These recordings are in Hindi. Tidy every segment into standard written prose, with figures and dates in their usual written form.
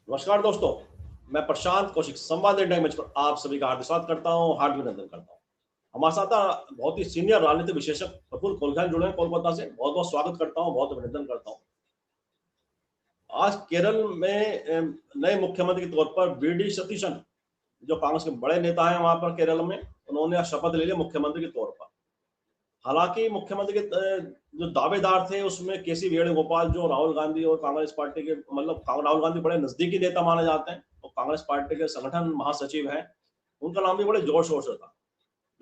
नमस्कार दोस्तों, मैं प्रशांत कौशिक संवाद इंडिया में आप सभी का हार्दिक स्वागत करता हूं, हार्दिक अभिनंदन करता हूं। हमारे साथ बहुत ही सीनियर राजनीतिक विशेषज्ञ प्रफुल्ल कोलखान जुड़े हैं कोलकाता से। बहुत बहुत स्वागत करता हूं, बहुत अभिनंदन करता हूं। आज केरल में नए मुख्यमंत्री के तौर पर वी.डी. सतीशन, जो कांग्रेस के बड़े नेता हैं वहां पर केरल में, उन्होंने शपथ ले लिया मुख्यमंत्री के तौर पर। हालांकि मुख्यमंत्री के जो दावेदार थे उसमें के.सी. वेणुगोपाल, जो राहुल गांधी और कांग्रेस पार्टी के राहुल गांधी बड़े नजदीकी नेता माने जाते हैं और कांग्रेस पार्टी के संगठन महासचिव हैं, उनका नाम भी बड़े जोर शोर से था।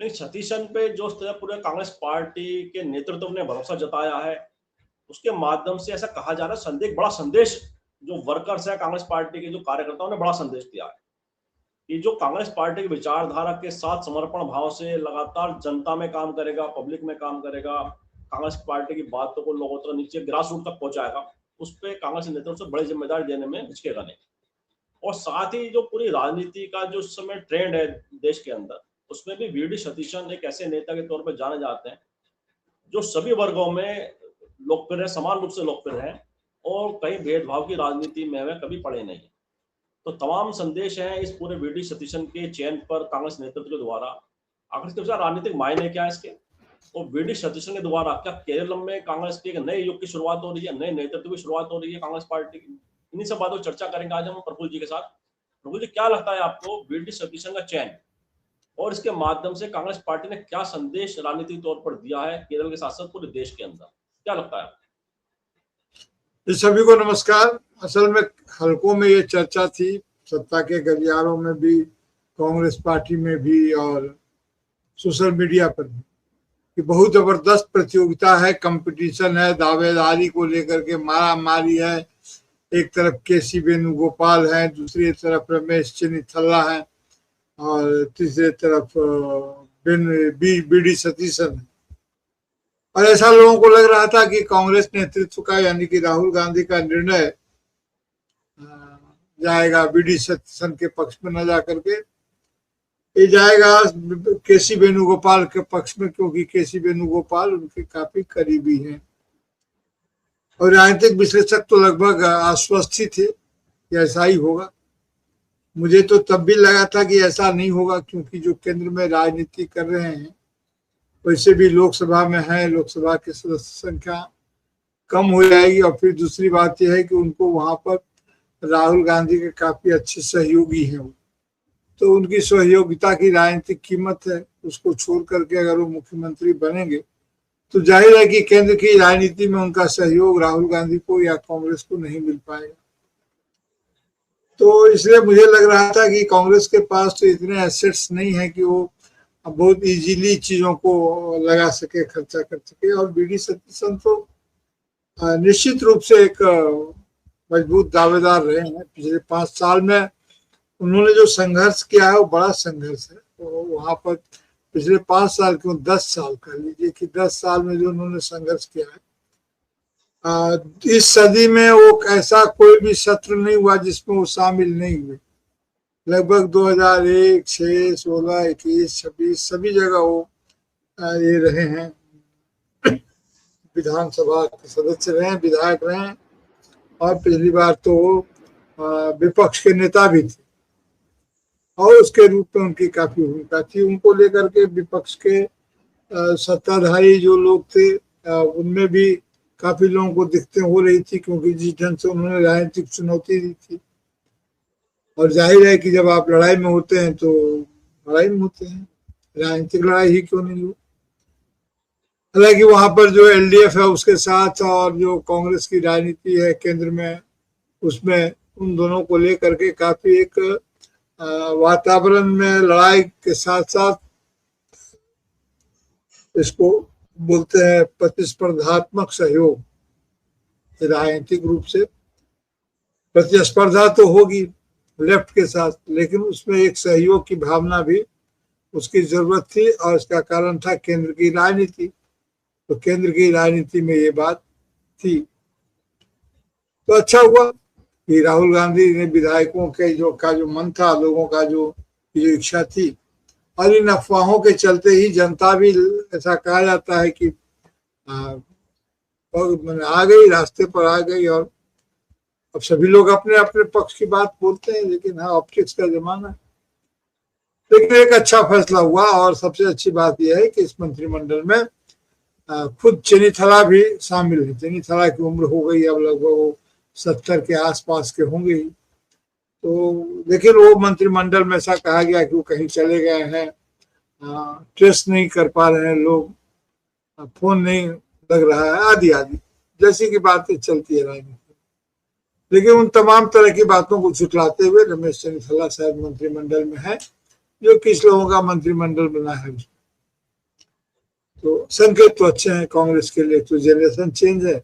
लेकिन सतीशन पे जो पूरे कांग्रेस पार्टी के नेतृत्व ने भरोसा जताया है, उसके माध्यम से ऐसा कहा जा रहा है संदेश, बड़ा संदेश जो वर्कर्स है कांग्रेस पार्टी के, जो कार्यकर्ताओं ने बड़ा संदेश दिया है कि जो कांग्रेस पार्टी की विचारधारा के साथ समर्पण भाव से लगातार जनता में काम करेगा, पब्लिक में काम करेगा, कांग्रेस पार्टी की बातों को लोगों तक, नीचे ग्रास रूट तक पहुंचाएगा, उस पर कांग्रेस नेतृत्व से बड़ी जिम्मेदारी देने में हिचकेगा नहीं। और साथ ही जो पूरी राजनीति का जो इस समय ट्रेंड है देश के अंदर, उसमें भी वी.डी. सतीशन एक ऐसे नेता के तौर पर जाने जाते हैं जो सभी वर्गों में लोकप्रिय है, समान रूप से लोकप्रिय है और कहीं भेदभाव की राजनीति में वे कभी पड़े नहीं। तो तमाम संदेश हैं इस पूरे वी.डी. सतीशन के चयन पर कांग्रेस नेतृत्व के द्वारा। आखिर इसके राजनीतिक मायने क्या है इसके, और वी.डी. सतीशन के द्वारा क्या केरल में कांग्रेस के एक नए युग की शुरुआत हो रही है, नए नेतृत्व की शुरुआत हो रही है कांग्रेस पार्टी की। इन्हीं सब बातों पर चर्चा करेंगे आज हम प्रफुल्ल जी के साथ। प्रफुल्ल जी, क्या लगता है आपको वी.डी. सतीशन का चयन और इसके माध्यम से कांग्रेस पार्टी ने क्या संदेश राजनीतिक तौर पर दिया है केरल के साथ साथ पूरे देश के अंदर, क्या लगता है? सभी को नमस्कार। असल में हलकों में ये चर्चा थी, सत्ता के गलियारों में भी, कांग्रेस पार्टी में भी और सोशल मीडिया पर भी, कि बहुत जबरदस्त प्रतियोगिता है, कंपटीशन है, दावेदारी को लेकर के मारा मारी है। एक तरफ के.सी. वेणुगोपाल है, दूसरी तरफ रमेश चेन्निथल्ला है और तीसरी तरफ वी.डी. सतीशन है। और ऐसा लोगों को लग रहा था कि कांग्रेस नेतृत्व का, यानी कि राहुल गांधी का निर्णय जाएगा वी.डी. सतीशन के पक्ष में न जाकर के ये जाएगा के.सी. वेणुगोपाल के पक्ष में, क्योंकि के.सी. वेणुगोपाल उनके काफी करीबी हैं। और राजनीतिक विश्लेषक तो लगभग आश्वस्त ही थे कि ऐसा ही होगा। मुझे तो तब भी लगा था कि ऐसा नहीं होगा, क्योंकि जो केंद्र में राजनीति कर रहे हैं वैसे भी लोकसभा में है, लोकसभा की सदस्य संख्या कम हो जाएगी। और फिर दूसरी बात यह है कि उनको वहां पर राहुल गांधी के काफी अच्छे सहयोगी हैं, तो उनकी सहयोगिता की राजनीतिक कीमत है। उसको छोड़ करके अगर वो मुख्यमंत्री बनेंगे तो जाहिर है कि केंद्र की राजनीति में उनका सहयोग राहुल गांधी को या कांग्रेस को नहीं मिल पाएगा। तो इसलिए मुझे लग रहा था कि कांग्रेस के पास तो इतने एसेट्स नहीं है कि वो बहुत इजीली चीजों को लगा सके, खर्चा कर सके। और वी.डी. सतीशन तो निश्चित रूप से एक मजबूत दावेदार रहे हैं। पिछले 5 साल में उन्होंने जो संघर्ष किया है वो बड़ा संघर्ष है। तो वहां पर पिछले 5 साल क्यों 10 साल कह लीजिए कि 10 साल में जो उन्होंने संघर्ष किया है, इस सदी में वो ऐसा कोई भी सत्र नहीं हुआ जिसमें वो शामिल नहीं हुए। लगभग 2001, 6, 16, 21, 26 सभी जगह वो ये रहे हैं, विधानसभा के सदस्य रहे, विधायक रहे और पिछली बार तो विपक्ष के नेता भी थे और उसके रूप में उनकी काफी भूमिका थी। उनको लेकर के विपक्ष के सत्ताधारी जो लोग थे उनमें भी काफी लोगों को दिक्कतें हो रही थी, क्योंकि जिस ढंग से उन्होंने राजनीतिक चुनौती दी थी। और जाहिर है कि जब आप लड़ाई में होते हैं तो लड़ाई में होते हैं, राजनीतिक लड़ाई ही क्यों नहीं हो। हालांकि वहां पर जो एलडीएफ है उसके साथ और जो कांग्रेस की राजनीति है केंद्र में, उसमें उन दोनों को लेकर के काफी एक वातावरण में लड़ाई के साथ साथ इसको बोलते हैं प्रतिस्पर्धात्मक सहयोग। राजनीतिक रूप से प्रतिस्पर्धा तो होगी लेफ्ट के साथ, लेकिन उसमें एक सहयोग की भावना भी उसकी जरूरत थी और इसका कारण था केंद्र की राजनीति। तो केंद्र की राजनीति में ये बात थी। तो अच्छा हुआ कि राहुल गांधी ने विधायकों के जो मन था, लोगों का जो इच्छा थी, और इन अफवाहों के चलते ही जनता भी, ऐसा कहा जाता है कि आ गई, रास्ते पर आ गई और अब सभी लोग अपने अपने पक्ष की बात बोलते हैं, लेकिन हाँ, ऑप्टिक्स का जमाना है। लेकिन एक अच्छा फैसला हुआ, और सबसे अच्छी बात यह है कि इस मंत्रिमंडल में खुद चेनीथला भी शामिल है। चेनीथला की उम्र हो गई, अब लगभग 70 के आसपास के होंगे ही। तो लेकिन वो मंत्रिमंडल में ऐसा कहा गया कि वो कहीं चले गए हैं, ट्रेस नहीं कर पा रहे हैं लोग, फोन नहीं लग रहा है, आदि आदि जैसी की बातें चलती है राजनीति। लेकिन उन तमाम तरह की बातों को झुटलाते हुए रमेश चेनीथला शायद मंत्रिमंडल में है, जो किस लोगों का मंत्रिमंडल बना है। तो संकेत तो अच्छे हैं कांग्रेस के लिए, तो जनरेशन चेंज है।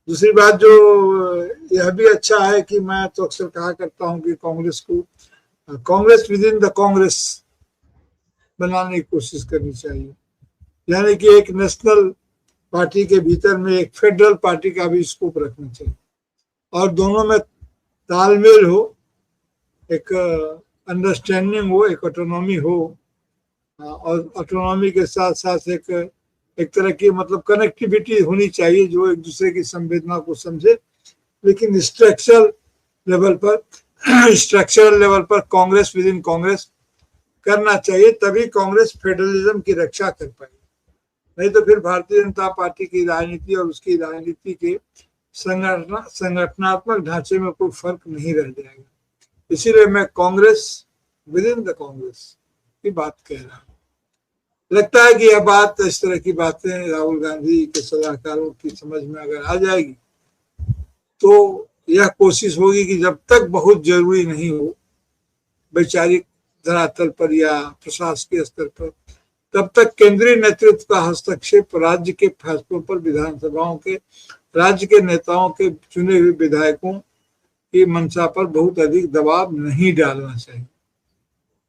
दूसरी बात जो यह भी अच्छा है कि मैं तो अक्सर कहा करता हूं कि Congress with in the Congress बनाने की कोशिश करनी चाहिए, यानी कि एक नेशनल पार्टी के भीतर में एक फेडरल पार्टी का भी स्कोप रखना चाहिए, और दोनों में तालमेल हो, एक अंडरस्टैंडिंग हो, एक ऑटोनॉमी हो, और ऑटोनॉमी के साथ साथ एक तरह की मतलब कनेक्टिविटी होनी चाहिए, जो एक दूसरे की संवेदना को समझे। लेकिन स्ट्रक्चरल लेवल पर कांग्रेस विद इन कांग्रेस करना चाहिए, तभी कांग्रेस फेडरलिज्म की रक्षा कर पाएगी। नहीं तो फिर भारतीय जनता पार्टी की राजनीति और उसकी राजनीति के संगठनात्मक ढांचे में कोई फर्क नहीं रह जाएगा। इसीलिए मैं Congress with in the Congress की बात कह रहा हूं। लगता है कि यह बात, इस तरह की बातें राहुल गांधी के सलाहकारों की समझ में अगर आ जाएगी, तो यह कोशिश होगी कि जब तक बहुत जरूरी नहीं हो वैचारिक धरातल पर या प्रशासकीय स्तर पर, तब तक केंद्रीय नेतृत्व का हस्तक्षेप राज्य के फैसलों पर विधानसभाओं के, राज्य के नेताओं के चुने हुए विधायकों की मंशा पर बहुत अधिक दबाव नहीं डालना चाहिए।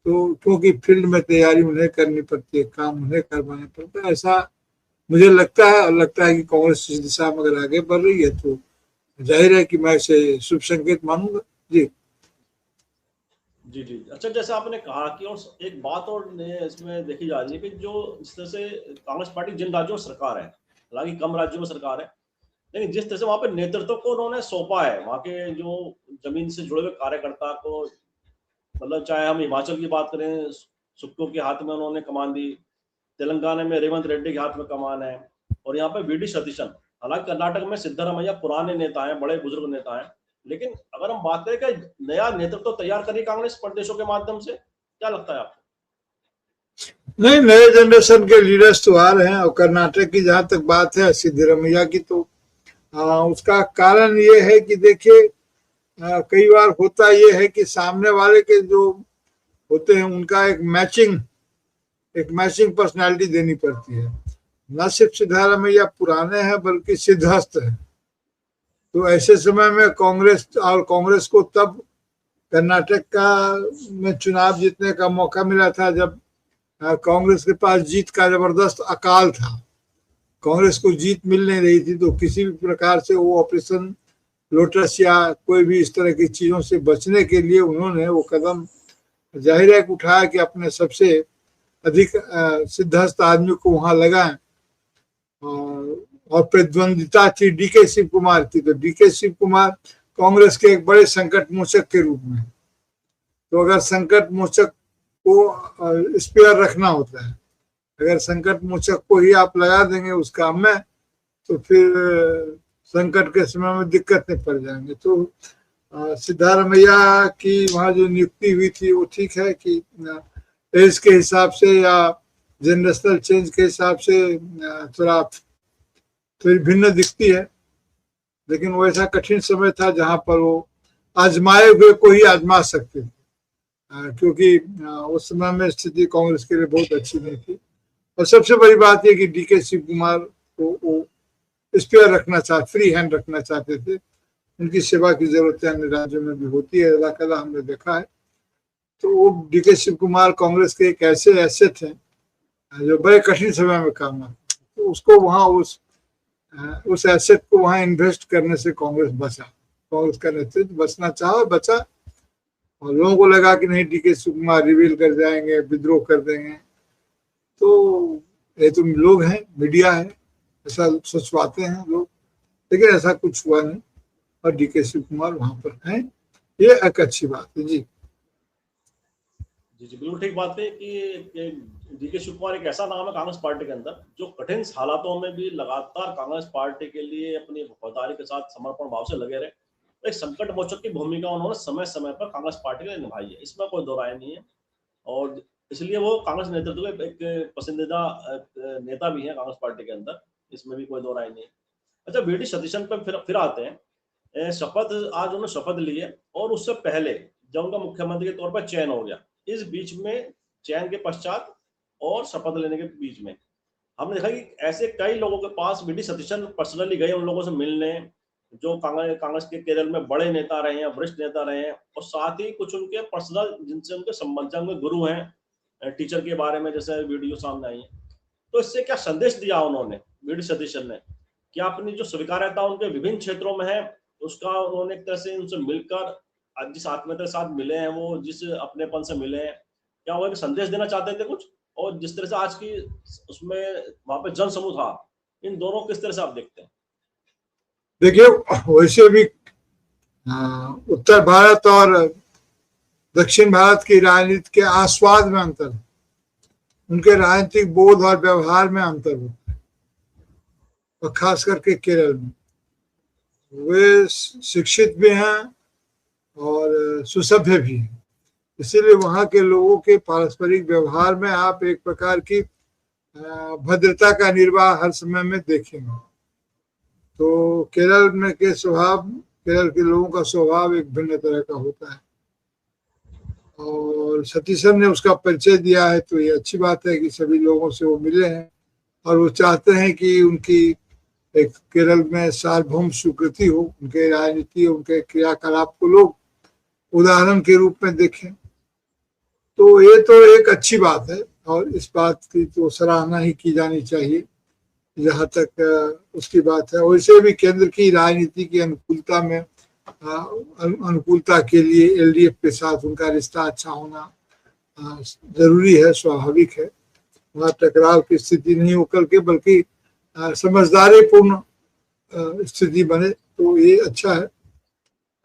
तो क्योंकि फील्ड में तैयारी उन्हें करनी पड़ती है, काम उन्हें करवाना पड़ता है, ऐसा मुझे लगता है। और लगता है कि कांग्रेस इस दिशा में अगर आगे बढ़ रही है तो जाहिर है कि मैं इसे शुभ संकेत मानूंगा। जी जी जी। अच्छा, जैसे आपने कहा कि और एक बात और इसमें देखी जा रही है कि जो जिस तरह से कांग्रेस पार्टी जिन राज्यों में सरकार है, हालांकि कम राज्यों में सरकार है, लेकिन जिस तरह से वहां पे नेतृत्व को उन्होंने सौंपा है, वहां के जो जमीन से जुड़े हुए कार्यकर्ता को, मतलब चाहे हम हिमाचल की बात करें, सुक्खू के हाथ में उन्होंने कमान दी, तेलंगाना में रेवंत रेड्डी के हाथ में कमान है, और यहाँ पे वीडी सतीशन। हालांकि कर्नाटक में सिद्धरामैया पुराने नेता हैं, बड़े बुजुर्ग नेता हैं, लेकिन अगर हम बात करें कि नया नेतृत्व तो तैयार करी कांग्रेस प्रदेशों के माध्यम से, क्या लगता है आपको? नहीं, नए जनरेशन के लीडर्स तो आ रहे हैं। और कर्नाटक की जहां तक बात है सिद्धरामैया की, तो उसका कारण ये है कि देखिए, कई बार होता ये है कि सामने वाले के जो होते हैं उनका एक मैचिंग पर्सनालिटी देनी पड़ती है। न सिर्फ सिद्धरामैया पुराने हैं बल्कि सिद्धहस्त है। तो ऐसे समय में कांग्रेस को तब कर्नाटक का में चुनाव जीतने का मौका मिला था जब कांग्रेस के पास जीत का जबरदस्त अकाल था, कांग्रेस को जीत मिल नहीं रही थी। तो किसी भी प्रकार से वो ऑपरेशन लोटस या कोई भी इस तरह की चीजों से बचने के लिए उन्होंने वो कदम जाहिर है उठाया कि अपने सबसे अधिक सिद्धहस्त आदमी को वहां लगाएं। और प्रतिद्वंदिता थी डीके शिव कुमार की, तो डीके शिव कुमार कांग्रेस के एक बड़े संकट मोचक के रूप में। तो अगर संकट मोचक को स्पेयर रखना होता है, अगर संकट मोचक को ही आप लगा देंगे उस काम में, तो फिर संकट के समय में दिक्कत नहीं पड़ जाएंगे। तो सिद्धरामैया की वहाँ जो नियुक्ति हुई थी वो ठीक है कि एज के हिसाब से या जनरेशनल चेंज के हिसाब से थोड़ी भिन्न दिखती है, लेकिन वो ऐसा कठिन समय था जहां पर वो आजमाए हुए को ही आजमा सकते थे, क्योंकि उस समय में स्थिति कांग्रेस के लिए बहुत अच्छी नहीं थी। और सबसे बड़ी बात यह कि डीके शिव कुमार को वो स्पेयर रखना फ्री हैंड रखना चाहते थे। उनकी सेवा की जरूरत अन्य राज्यों में भी होती है, अदा हमने देखा है। तो वो डीके शिव कुमार कांग्रेस के एक ऐसे एसेट हैं जो बड़े कठिन समय में काम आते, तो उसको वहाँ उस एसेट को वहाँ इन्वेस्ट करने से कांग्रेस बचा, कांग्रेस का नेतृत्व बचना चाहा, बचा। और लोगों को लगा कि नहीं डीके शिव कुमार रिवील कर जाएंगे, विद्रोह कर देंगे। तो ये तो लोग हैं, मीडिया है, ऐसा सोचवाते हैं लोग, लेकिन ऐसा कुछ हुआ नहीं। और DK शिव कुमार वहां पर हैं, ये एक अच्छी बात है। जी जी बिल्कुल ठीक बात है कि DK शिव कुमार एक ऐसा नाम है कांग्रेस पार्टी के अंदर जो कठिन हालातों में भी लगातार कांग्रेस पार्टी के लिए अपनी वफादारी के साथ समर्पण भाव से लगे रहे। एक संकट मोचक की भूमिका उन्होंने समय समय पर कांग्रेस पार्टी के लिए निभाई है, इसमें कोई दो राय नहीं है। और इसलिए वो कांग्रेस नेतृत्व के एक पसंदीदा नेता भी है कांग्रेस पार्टी के अंदर, इसमें भी कोई दो राय नहीं है। अच्छा, VD सतीशन पर फिर आते हैं। शपथ आज उन्होंने शपथ ली है और उससे पहले जब उनका मुख्यमंत्री के तौर पर चयन हो गया, इस बीच में चयन के पश्चात और शपथ लेने के बीच में हमने देखा कि ऐसे कई लोगों के पास VD सतीशन पर्सनली गए उन लोगों से मिलने जो कांग्रेस के केरल में बड़े नेता रहे हैं, वरिष्ठ नेता रहे हैं, और साथ ही कुछ उनके पर्सनल जिनसे उनके संबंध, उनके गुरु हैं, टीचर के बारे में जैसे वीडियो सामने आई है। तो इससे क्या संदेश दिया उन्होंने VD सतीशन ने, क्या अपनी जो स्वीकार्यता उनके विभिन्न क्षेत्रों में है उसका उन्होंने एक तरह से उनसे मिलकर जिस आत्मीयता के साथ मिले हैं, वो जिस अपनेपन से मिले हैं, क्या वो एक संदेश देना चाहते थे कुछ? और जिस तरह से आज की उसमें वहां पे जन समूह था, इन दोनों किस तरह से आप देखते हैं? देखिए, वैसे भी उत्तर भारत और दक्षिण भारत की राजनीति के आस्वाद में अंतर है, उनके राजनीतिक बोध और व्यवहार में अंतर होता है, और खास करके केरल में वे शिक्षित भी हैं और सुसभ्य भी हैं, इसीलिए वहाँ के लोगों के पारस्परिक व्यवहार में आप एक प्रकार की भद्रता का निर्वाह हर समय में देखेंगे। तो केरल में के स्वभाव, केरल के लोगों का स्वभाव एक भिन्न तरह का होता है, और सतीशन ने उसका परिचय दिया है, तो ये अच्छी बात है कि सभी लोगों से वो मिले हैं और वो चाहते हैं कि उनकी एक केरल में सार्वभौम स्वीकृति हो, उनके राजनीति, उनके क्रियाकलाप को लोग उदाहरण के रूप में देखें। तो ये तो एक अच्छी बात है और इस बात की तो सराहना ही की जानी चाहिए जहाँ तक उसकी बात है। वैसे भी केंद्र की राजनीति की अनुकूलता में अनुकूलता के लिए LDF के साथ उनका रिश्ता अच्छा होना जरूरी है, स्वाभाविक है। वहाँ टकराव की स्थिति नहीं होकर के बल्कि समझदारी पूर्ण स्थिति बने, तो ये अच्छा है।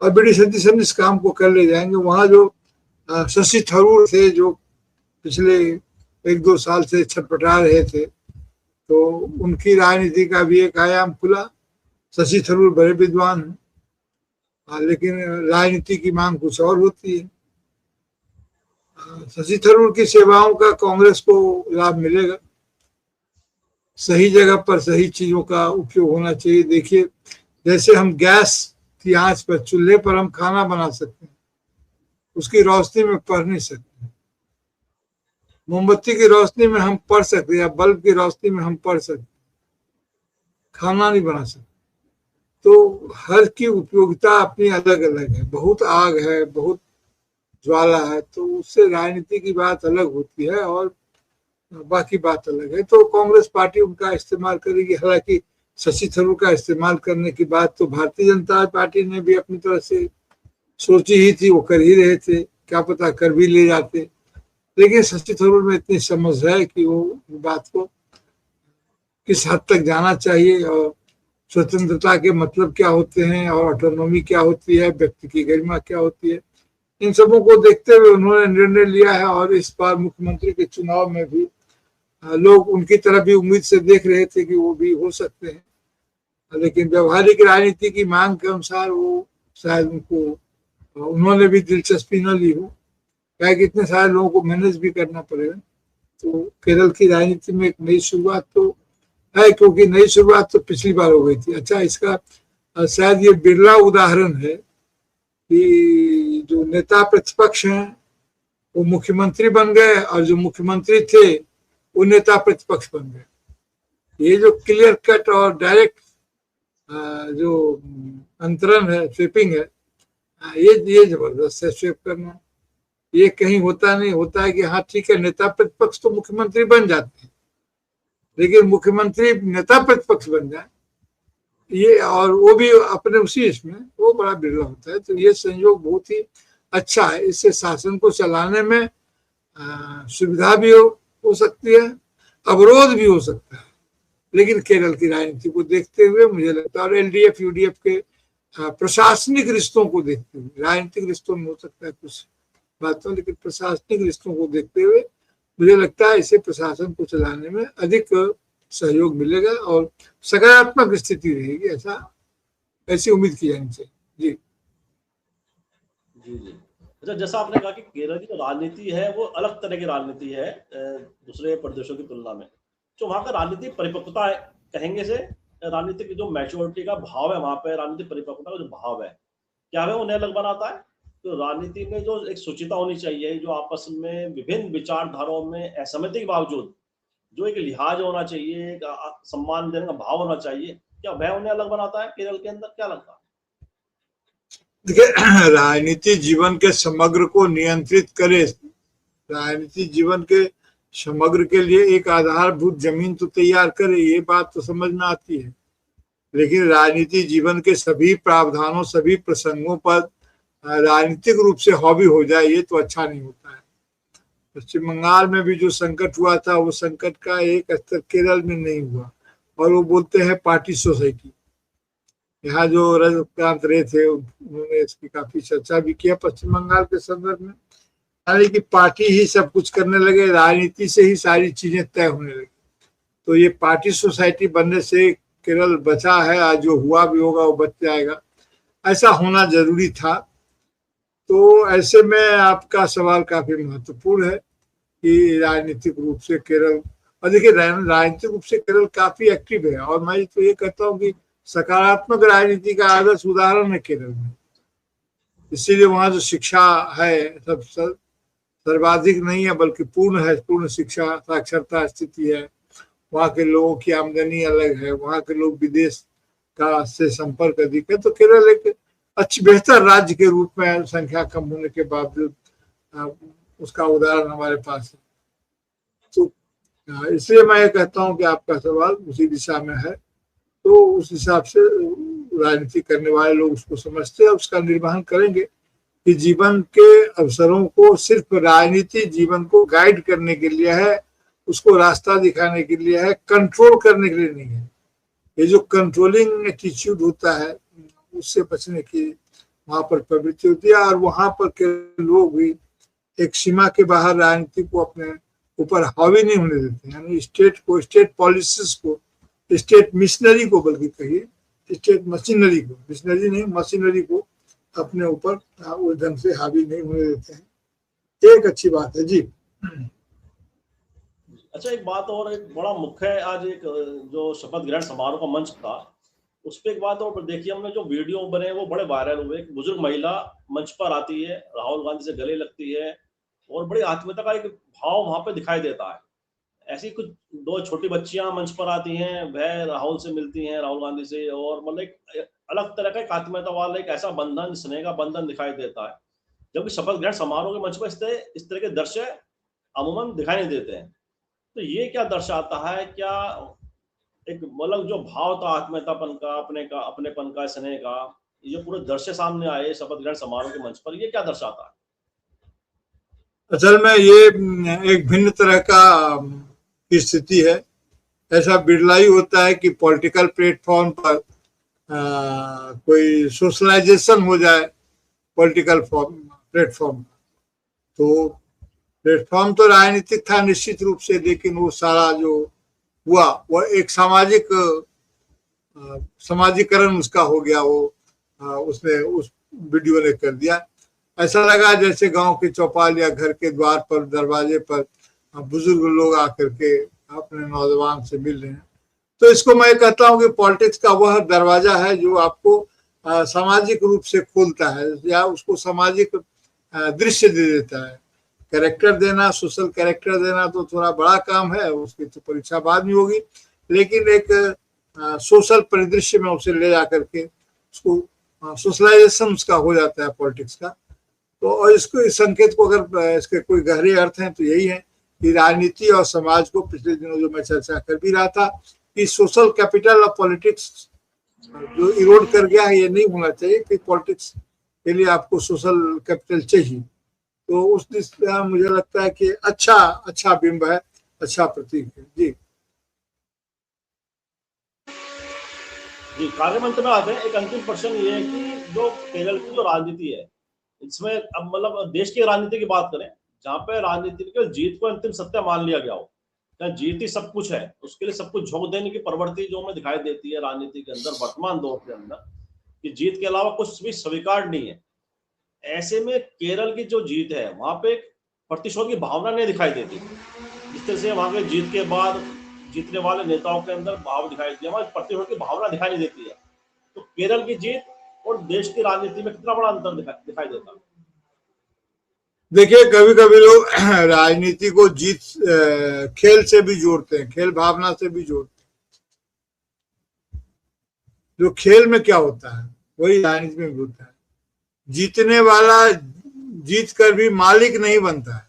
और VD सतीशन इस काम को कर ले जाएंगे। वहाँ जो शशि थरूर थे, जो पिछले 1-2 साल से छटपटा रहे थे, तो उनकी राजनीति का भी एक आयाम खुला। शशि थरूर बड़े विद्वान हैं, लेकिन राजनीति की मांग कुछ और होती है। शशि थरूर की सेवाओं का कांग्रेस को लाभ मिलेगा, सही जगह पर सही चीजों का उपयोग होना चाहिए। देखिए, जैसे हम गैस की आंच पर, चूल्हे पर हम खाना बना सकते हैं, उसकी रोशनी में पढ़ नहीं सकते। मोमबत्ती की रोशनी में हम पढ़ सकते, या बल्ब की रोशनी में हम पढ़ सकते, खाना नहीं बना सकते। तो हर की उपयोगिता अपनी अलग अलग है। बहुत आग है, बहुत ज्वाला है, तो उससे राजनीति की बात अलग होती है और बाकी बात अलग है। तो कांग्रेस पार्टी उनका इस्तेमाल करेगी। हालांकि शशि थरूर का इस्तेमाल करने की बात तो भारतीय जनता पार्टी ने भी अपनी तरह से सोची ही थी, वो कर ही रहे थे, क्या पता कर भी ले जाते। लेकिन शशि थरूर में इतनी समझ है कि वो बात को किस हद तक जाना चाहिए और स्वतंत्रता के मतलब क्या होते हैं और ऑटोनॉमी क्या होती है, व्यक्ति की गरिमा क्या होती है, इन सबों को देखते हुए उन्होंने निर्णय लिया है। और इस बार मुख्यमंत्री के चुनाव में भी लोग उनकी तरफ भी उम्मीद से देख रहे थे कि वो भी हो सकते हैं, लेकिन व्यवहारिक राजनीति की मांग के अनुसार वो शायद उन्होंने भी दिलचस्पी न ली हो, क्या कि इतने सारे लोगों को मैनेज भी करना पड़ेगा। तो केरल की राजनीति में एक नई शुरुआत तो है, क्योंकि नई शुरुआत तो पिछली बार हो गई थी। अच्छा, इसका शायद ये बिरला उदाहरण है कि जो नेता प्रतिपक्ष हैं वो मुख्यमंत्री बन गए और जो मुख्यमंत्री थे वो नेता प्रतिपक्ष बन गए। ये जो क्लियर कट और डायरेक्ट जो अंतरण है, स्वीपिंग है, ये जबरदस्त है स्वीप करना। ये कहीं होता नहीं, होता है कि हाँ ठीक है, नेता प्रतिपक्ष तो मुख्यमंत्री बन जाते हैं, लेकिन मुख्यमंत्री नेता प्रतिपक्ष बन जाए ये, और वो भी अपने उसी इसमें, वो बड़ा बिरला होता है। तो ये संयोग बहुत ही अच्छा है। इससे शासन को चलाने में सुविधा भी हो सकती है, अवरोध भी हो सकता है। लेकिन केरल की राजनीति को देखते हुए मुझे लगता है, और LDF UDF के प्रशासनिक रिश्तों को देखते हुए, राजनीतिक रिश्तों में हो सकता है कुछ बातों, लेकिन प्रशासनिक रिश्तों को देखते हुए मुझे लगता है इसे प्रशासन को चलाने में अधिक सहयोग मिलेगा और सकारात्मक स्थिति रहेगी, ऐसी उम्मीद की जानी चाहिए। जी जी जी। अच्छा, जैसा आपने कहा कि केरल की जो राजनीति है वो अलग तरह की राजनीति है दूसरे प्रदेशों की तुलना में। जो वहाँ का राजनीतिक परिपक्वता है, कहेंगे से राजनीतिक जो मैच्योरिटी का भाव है वहाँ पे, राजनीतिक परिपक्वता का जो भाव है, क्या है उन्हें अलग बनाता है? तो राजनीति में जो एक शुचिता होनी चाहिए, जो आपस में विभिन्न विचारधाराओं में असहमति के बावजूद जो एक लिहाज होना चाहिए, एक सम्मान देने का भाव होना चाहिए, क्या वह उन्हें अलग बनाता है केरल के अंदर? क्या लगता है? देखिए, राजनीति जीवन के समग्र को नियंत्रित करे, राजनीति जीवन के समग्र के लिए एक आधारभूत जमीन तो तैयार करे, ये बात तो समझ में आती है, लेकिन राजनीति जीवन के सभी प्रावधानों, सभी प्रसंगों पर राजनीतिक रूप से हावी हो जाए, ये तो अच्छा नहीं होता है। पश्चिम बंगाल में भी जो संकट हुआ था, वो संकट का एक स्तर केरल में नहीं हुआ, और वो बोलते हैं पार्टी सोसाइटी। यहाँ जो रजनीकांत रे थे उन्होंने इसकी काफी चर्चा भी किया पश्चिम बंगाल के संदर्भ में, यानी कि पार्टी ही सब कुछ करने लगे, राजनीति से ही सारी चीजें तय होने लगी। तो ये पार्टी सोसाइटी बनने से केरल बचा है, आज जो हुआ भी होगा वो बच जाएगा, ऐसा होना जरूरी था। तो ऐसे में आपका सवाल काफी महत्वपूर्ण है कि राजनीतिक रूप से केरल, और देखिए राजनीतिक रूप से केरल काफी एक्टिव है, और मैं तो ये कहता हूँ कि सकारात्मक राजनीति का आदर्श उदाहरण है केरल में। इसीलिए वहाँ जो शिक्षा है सब सर्वाधिक नहीं है, बल्कि पूर्ण है, पूर्ण शिक्षा साक्षरता स्थिति है। वहाँ के लोगों की आमदनी अलग है, वहाँ के लोग विदेश का से संपर्क अधिक है। तो केरल एक बेहतर राज्य के रूप में संख्या कम होने के बावजूद उसका उदाहरण हमारे पास है। तो इसलिए मैं ये कहता हूँ कि आपका सवाल उसी दिशा में है, तो उस हिसाब से राजनीति करने वाले लोग उसको समझते हैं, उसका निर्वहन करेंगे कि जीवन के अवसरों को सिर्फ राजनीति जीवन को गाइड करने के लिए है, उसको रास्ता दिखाने के लिए है, कंट्रोल करने के लिए नहीं है। ये जो कंट्रोलिंग एटीट्यूड होता है उससे बचने की वहां पर प्रवृत्ति होती है, और वहां पर के लोग भी एक सीमा के बाहर राजनीति को अपने ऊपर हावी नहीं होने देते, यानी स्टेट को, स्टेट पॉलिसीज को, स्टेट मिशनरी को, बल्कि कहिए स्टेट मशीनरी को, मिशनरी नहीं मशीनरी को अपने ऊपर उस ढंग से हावी नहीं होने देते हैं। एक अच्छी बात है जी। अच्छा, एक बात और, एक बड़ा मुख्य है आज एक जो शपथ ग्रहण समारोह का मंच था, उस पर एक बात और देखिए, हमने जो वीडियो बने वो बड़े वायरल हुए। एक बुजुर्ग महिला मंच पर आती है, राहुल गांधी से गले लगती है, और बड़ी आत्मीयता का एक भाव वहां पे दिखाई देता है। ऐसी कुछ दो छोटी बच्चियां मंच पर आती हैं, वह राहुल से मिलती हैं, राहुल गांधी से, और मतलब एक अलग तरह का एक आत्मीयता वाला एक ऐसा बंधन, स्नेह का बंधन दिखाई देता है, जबकि शपथ ग्रहण समारोह के मंच पर इस तरह के दृश्य अमूमन दिखाई नहीं देते हैं। तो ये क्या दर्शाता है? क्या एक मतलब जो भाव था आत्मीयतापन का, अपनेपन का, स्नेह का, ये पूरे दृश्य सामने आए शपथ ग्रहण समारोह के मंच पर, ये क्या दर्शाता है? असल में ये एक भिन्न तरह का स्थिति है। ऐसा बिरला ही होता है कि पॉलिटिकल प्लेटफॉर्म पर कोई सोशलाइजेशन हो जाए पॉलिटिकल प्लेटफॉर्म। तो प्लेटफॉर्म तो राजनीतिक था निश्चित रूप से, लेकिन वो सारा जो हुआ वो एक समाजीकरण उसका हो गया, वो उसने उस वीडियो ने कर दिया। ऐसा लगा जैसे गांव के चौपाल या घर के द्वार पर, दरवाजे पर बुजुर्ग लोग आकर के अपने नौजवान से मिल रहे हैं। तो इसको मैं कहता हूं कि पॉलिटिक्स का वह दरवाजा है जो आपको सामाजिक रूप से खोलता है, या उसको सामाजिक दृश्य दे देता है। कैरेक्टर देना, सोशल कैरेक्टर देना तो थोड़ा बड़ा काम है, उसकी तो परीक्षा बाद में होगी, लेकिन एक सोशल परिदृश्य में उसे ले जाकर के उसको सोशलाइजेशन उसका हो जाता है पॉलिटिक्स का। तो और इसको, इस संकेत को अगर इसके कोई गहरे अर्थ हैं तो यही है कि राजनीति और समाज को, पिछले दिनों जो मैं चर्चा कर भी रहा था कि सोशल कैपिटल ऑफ पॉलिटिक्स जो इरोड कर गया है, ये नहीं होना चाहिए कि पॉलिटिक्स के लिए आपको सोशल कैपिटल चाहिए। तो उस दृष्टि मुझे लगता है कि अच्छा बिंब है, अच्छा प्रतीक है जी। जी, कार्य मंत्र में आते हैं। एक अंतिम प्रश्न ये है कि जो केरल की जो राजनीति है, इसमें अब मतलब देश की राजनीति की बात करें, जहाँ पे राजनीति की जीत को अंतिम सत्य मान लिया गया हो, क्या जीत ही सब कुछ है, उसके लिए सब कुछ झोंक देने की प्रवृत्ति जो हमें दिखाई देती है राजनीति के अंदर वर्तमान दौर के अंदर, कि जीत के अलावा कुछ भी स्वीकार नहीं है। ऐसे में केरल की जो जीत है, वहां पे एक प्रतिशोध की भावना नहीं दिखाई देती। जिस तरह से वहां के जीत के बाद जीतने वाले नेताओं के अंदर भाव दिखाई दिया, वहां प्रतिशोध की भावना दिखाई नहीं देती है। तो केरल की जीत और देश की राजनीति में कितना बड़ा अंतर दिखाई देता है? देखिए, कभी कभी लोग राजनीति को जीत खेल से भी जोड़ते हैं, खेल भावना से भी जोड़ते हैं। जो खेल में क्या होता है वही राजनीति में भी होता है। जीतने वाला जीत कर भी मालिक नहीं बनता है,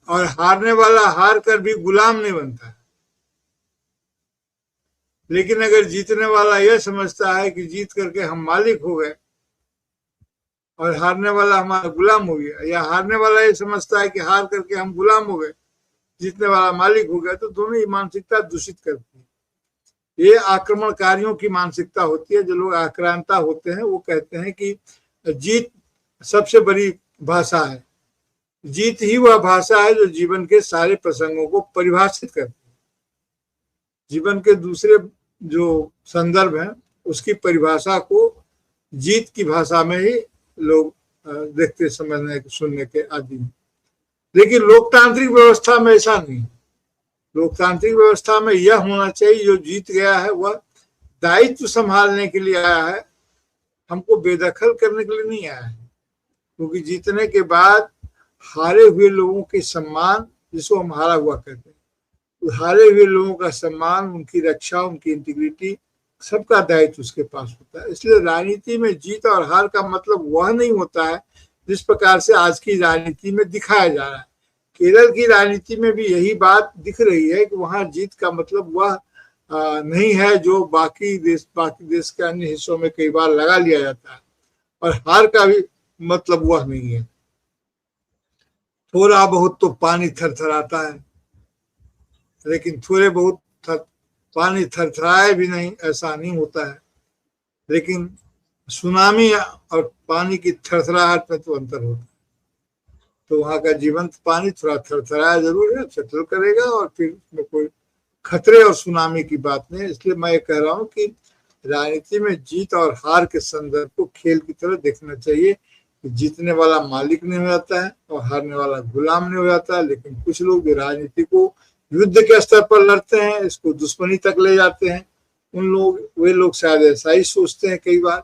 और हारने वाला हार कर भी गुलाम नहीं बनता है। लेकिन अगर जीतने वाला यह समझता है कि जीत करके हम मालिक हो गए और हारने वाला हमारा गुलाम हो गया, या हारने वाला ये समझता है कि हार करके हम गुलाम हो गए, जीतने वाला मालिक हो गया, तो दोनों ही मानसिकता दूषित करती है। ये आक्रमणकारियों की मानसिकता होती है। जो लोग आक्रांता होते हैं वो कहते हैं कि जीत सबसे बड़ी भाषा है। जीत ही वह भाषा है जो जीवन के सारे प्रसंगों को परिभाषित करती है। जीवन के दूसरे जो संदर्भ हैं उसकी परिभाषा को जीत की भाषा में ही लोग देखते समझने सुनने के आदि हैं। लेकिन लोकतांत्रिक व्यवस्था में ऐसा नहीं। लोकतांत्रिक व्यवस्था में यह होना चाहिए, जो जीत गया है वह दायित्व संभालने के लिए आया है, हमको बेदखल करने के लिए नहीं आया है। क्योंकि जीतने के बाद हारे हुए लोगों के सम्मान, जिसको हम हारा हुआ कहते हैं, हारे हुए लोगों का सम्मान, उनकी रक्षा, उनकी इंटीग्रिटी, सबका दायित्व उसके पास होता है। इसलिए राजनीति में जीत और हार का मतलब वह नहीं होता है जिस प्रकार से आज की राजनीति में दिखाया जा रहा है। केरल की राजनीति में भी यही बात दिख रही है कि वहां जीत का मतलब वह नहीं है जो बाकी देश के अन्य हिस्सों में कई बार लगा लिया जाता है, और हार का भी मतलब वह नहीं है। थोड़ा बहुत तो पानी थरथराता है, लेकिन थोड़े बहुत पानी थरथराए भी नहीं, ऐसा नहीं होता है। लेकिन सुनामी और पानी की थरथराहट में तो अंतर होता है। तो वहां का जीवंत पानी थोड़ा थरथराया जरूर है, सेटल करेगा, और फिर उसमें कोई खतरे और सुनामी की बात नहीं है। इसलिए मैं ये कह रहा हूँ कि राजनीति में जीत और हार के संदर्भ को खेल की तरह देखना चाहिए। कि जीतने वाला मालिक नहीं हो जाता है और हारने वाला गुलाम नहीं हो जाता है। लेकिन कुछ लोग जो राजनीति को युद्ध के स्तर पर लड़ते हैं, इसको दुश्मनी तक ले जाते हैं, वे लोग शायद ऐसा ही सोचते हैं कई बार,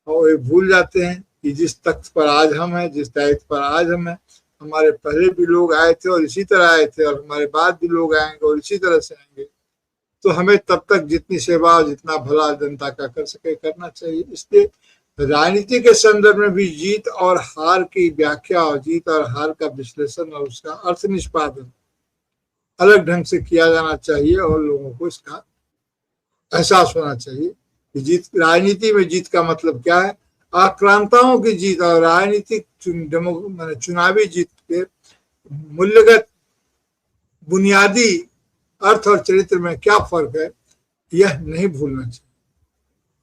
और वे भूल जाते हैं कि जिस तख्त पर आज हम हैं, जिस दायित्व पर आज हम हैं, हमारे पहले भी लोग आए थे और इसी तरह आए थे, और हमारे बाद भी लोग आएंगे और इसी तरह से आएंगे। तो हमें तब तक जितनी सेवा और जितना भला जनता का कर सके करना चाहिए। इसलिए राजनीति के संदर्भ में भी जीत और हार की व्याख्या और जीत और हार का विश्लेषण और उसका अर्थ निष्पादन अलग ढंग से किया जाना चाहिए, और लोगों को इसका एहसास होना चाहिए कि जीत, राजनीति में जीत का मतलब क्या है। आक्रांताओं की जीत और राजनीतिक चुनावी जीत के मूल्यगत बुनियादी अर्थ और चरित्र में क्या फर्क है, यह नहीं भूलना चाहिए।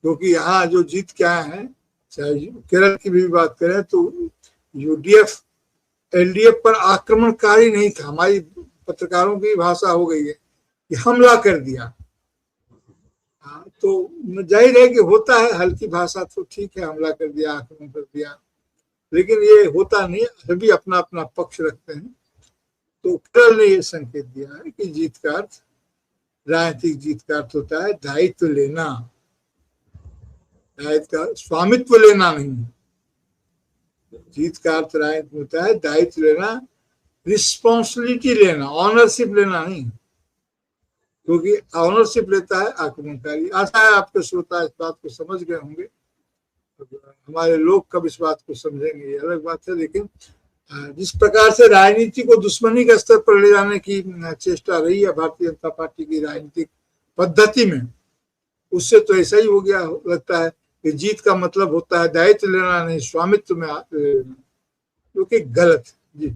क्योंकि यहाँ जो जीत क्या है, चाहे केरल की भी बात करें तो यूडीएफ एलडीएफ पर आक्रमणकारी नहीं था। हमारी पत्रकारों की भाषा हो गई है कि हमला कर दिया। तो जाहिर है कि होता है, हल्की भाषा तो ठीक है, हमला कर दिया, आक्रमण कर दिया, लेकिन ये होता नहीं है। सभी अपना अपना पक्ष रखते हैं। तो केरल ने ये संकेत दिया है कि जीत का अर्थ, राजनीतिक जीत का अर्थ होता है दायित्व लेना, दायित्व का स्वामित्व लेना नहीं। जीत का अर्थ राजनीति होता है दायित्व लेना, रिस्पॉन्सिबिलिटी लेना, ऑनरशिप लेना नहीं। क्योंकि ऑनरशिप लेता है आक्रमणकारी। आशा है आपके श्रोता इस बात को समझ गए होंगे। हमारे लोग कब इस बात को समझेंगे ये अलग बात है, लेकिन जिस प्रकार से राजनीति को दुश्मनी के स्तर पर ले जाने की चेष्टा रही है भारतीय जनता पार्टी की राजनीतिक पद्धति में, उससे तो ऐसा ही हो गया लगता है कि जीत का मतलब होता है दायित्व लेना नहीं, स्वामित्व में जो कि गलत है। जी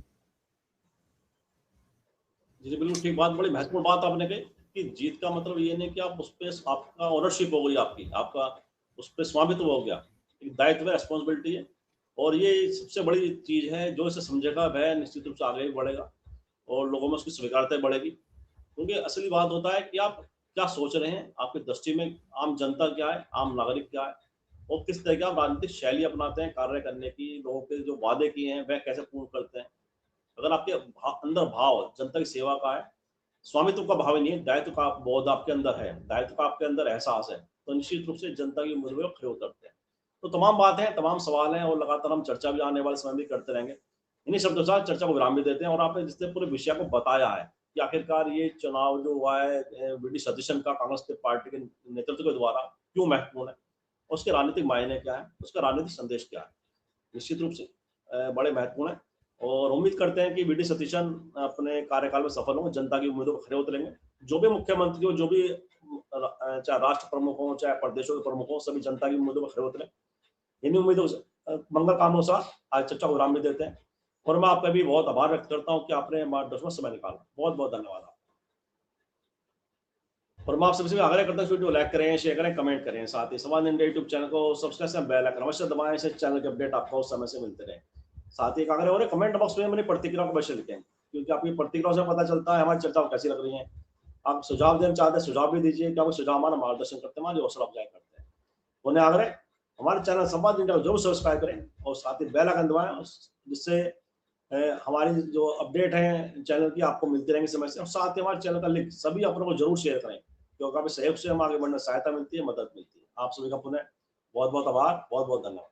जी बिल्कुल ठीक बात, बड़ी महत्वपूर्ण बात आपने कही। की जीत का मतलब ये नहीं कि आप उस पर आपका ओनरशिप हो गई, आपका उस पर स्वामित्व हो गया। एक दायित्व है, रेस्पॉन्सिबिलिटी है, और ये सबसे बड़ी चीज है। जो इसे समझेगा वह निश्चित रूप से आगे बढ़ेगा और लोगों में उसकी स्वीकार्यता बढ़ेगी। क्योंकि असली बात होता है कि आप क्या सोच रहे हैं, आपकी दृष्टि में आम जनता क्या है, आम नागरिक क्या है, और किस तरह की आप राजनीतिक शैली अपनाते हैं कार्य करने की, लोगों के जो वादे किए हैं वह कैसे पूर्ण करते हैं। अगर आपके अंदर भाव जनता की सेवा का है, स्वामित्व का भाव ही नहीं है, दायित्व का बोध आपके अंदर है, दायित्व का आपके अंदर एहसास है, तो निश्चित रूप से जनता की उम्मीदों में खड़े उतरते हैं। तो तमाम बातें हैं, तमाम सवाल हैं, और लगातार हम चर्चा भी आने वाले समय में करते रहेंगे। इन्हीं शब्दों के साथ चर्चा को विराम भी देते हैं, और आपने जिसने पूरे विषय को बताया है कि आखिरकार ये चुनाव जो हुआ है वी.डी. सतीशन का कांग्रेस के पार्टी के नेतृत्व के द्वारा क्यों महत्वपूर्ण है, उसके राजनीतिक मायने क्या है, उसका राजनीतिक संदेश क्या है, निश्चित रूप से बड़े महत्वपूर्ण है। और उम्मीद करते हैं कि वी.डी. सतीशन अपने कार्यकाल में सफल हों, जनता की उम्मीदों पर खरे उतरेंगे। जो भी मुख्यमंत्री हो, जो भी चाहे राष्ट्र प्रमुख हो, चाहे प्रदेशों के प्रमुख हो, सभी जनता की उम्मीदों पर खरे उतरे। इन्हीं उम्मीदों से मंगल कामों से आज चर्चा को विराम भी देते हैं, और मैं आपका भी बहुत आभार व्यक्त करता हूँ कि आपने मार्गदर्शन समय निकाला। बहुत बहुत धन्यवाद आपका। और मैं आप सबसे आग्रह करता हूँ, वीडियो लाइक करें, शेयर करें, कमेंट करें, साथ ही संवाद इंडिया यूट्यूब चैनल को सब्सक्राइब करें, बेल आइकन अवश्य दबाएं, इससे चैनल के अपडेट आपको उस समय से मिलते रहे। साथ ही एक आग्रह हो रहा है, कमेंट बॉक्स में मेरी प्रतिक्रिया को अवश्य लिखें, क्योंकि आपकी प्रतिक्रिया से पता चलता है हमारी चर्चा कैसी लग रही है। आप सुझाव देना चाहते हैं, सुझाव भी दीजिए, क्या सुझाव हमारा मार्गदर्शन करते हैं, हमारी हौसला अफजाई करते हैं। उन्हें आग्रह, हमारे चैनल संवाद इंडिया को जरूर सब्सक्राइब करें, और साथ ही बेल आइकन दबाएं, जिससे हमारी जो अपडेट है चैनल की आपको मिलती रहेंगी समय से। और साथ ही हमारे चैनल का लिंक सभी अपनों को जरूर शेयर करें, क्योंकि आपके सहयोग से हम आगे बढ़ने में सहायता मिलती है, मदद मिलती है। आप सभी का पुनः बहुत बहुत आभार, बहुत बहुत धन्यवाद।